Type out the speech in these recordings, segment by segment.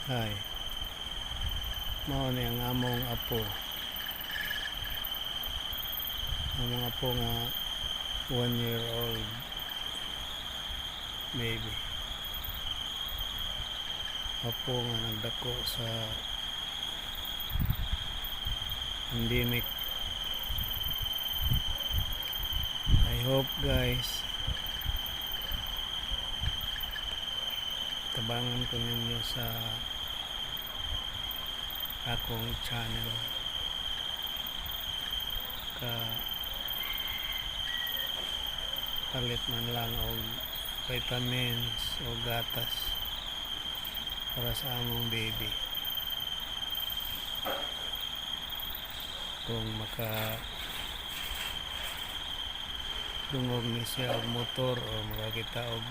Hay, mao ni ang among apo. Among apo nga 1-year-old baby. Apo nga nagdako sa pandemic. I hope guys tabangan ko ninyo sa akong channel ka palit man lang og vitamins o gatas para sa among baby kung maka dungog ni siya og motor o makakita og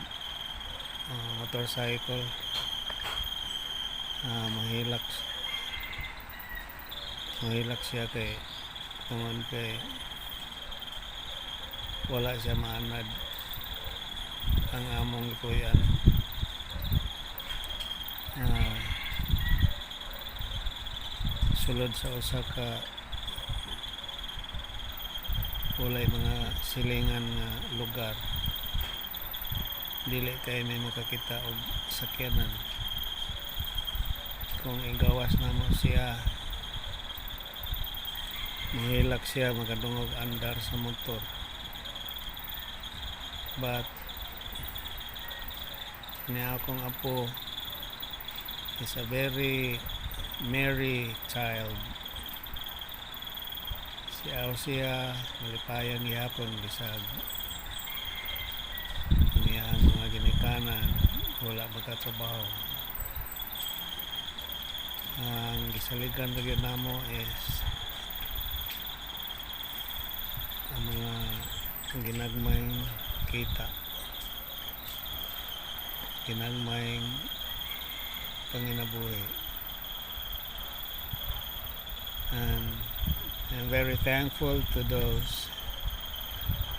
motorcycle, mahilak siya kay tungod kay wala siya maanad ang among kuyan. Sulod sa usa ka walay mga silingan nga lugar, dili kay may makakita og sakyanan. Kung igawas na mo siya, mahilak siya makadungog andar sa motor. But niya akong apo is a very merry child. Siya malipayan gihapon bisag ang mga ginikanan wala magkatrabaho. Ang gisaligan lagi namo is ang mga ginagmayng kita, ginagmayng panginabuhi. And I'm very thankful to those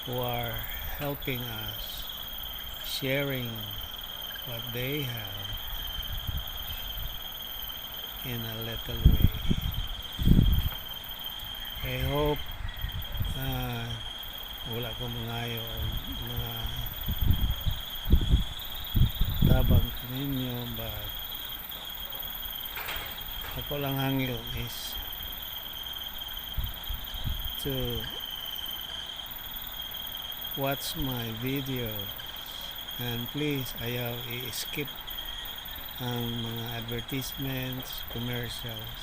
who are helping us, sharing what they have in a little way. I hope wala ko mangayo mga tabang kaninyo, but ako lang hangyo is to watch my video and please ayaw i-skip ang mga advertisements, commercials.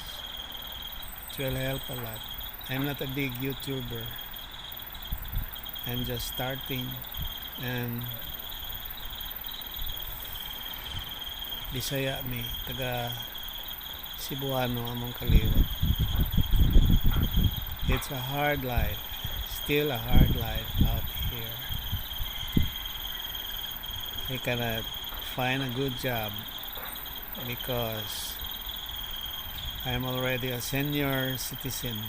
It will help a lot. I'm not a big YouTuber. I'm just starting, and Bisaya mi, taga Cebuano among kaliwat. It's a hard life, still a hard life out here. I cannot find a good job because I'm already a senior citizen.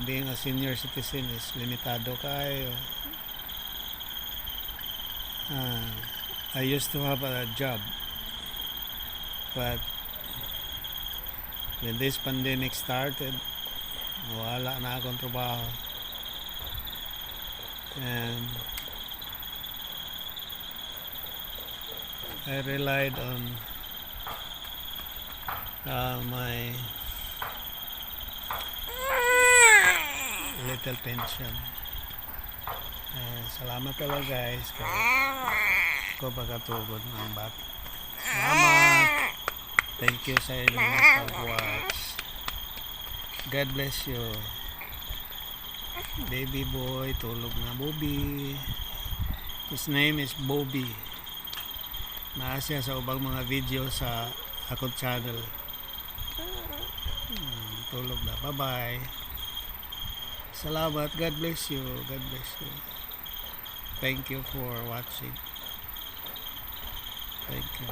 Being a senior citizen is limitado kayo. I used to have a job, but when this pandemic started, wala na akong trabaho, and I relied on my little pension. Salamat talaga guys, ko pagkatugod ng bata. Salamat. Thank you sa inyong pag-watch. God bless you. Baby boy, tulog na Bobby. His name is Bobby. Naa siya sa ubang mga video sa akong channel. Tulog na. Bye-bye. Salamat. God bless you. God bless you. Thank you for watching. Thank you.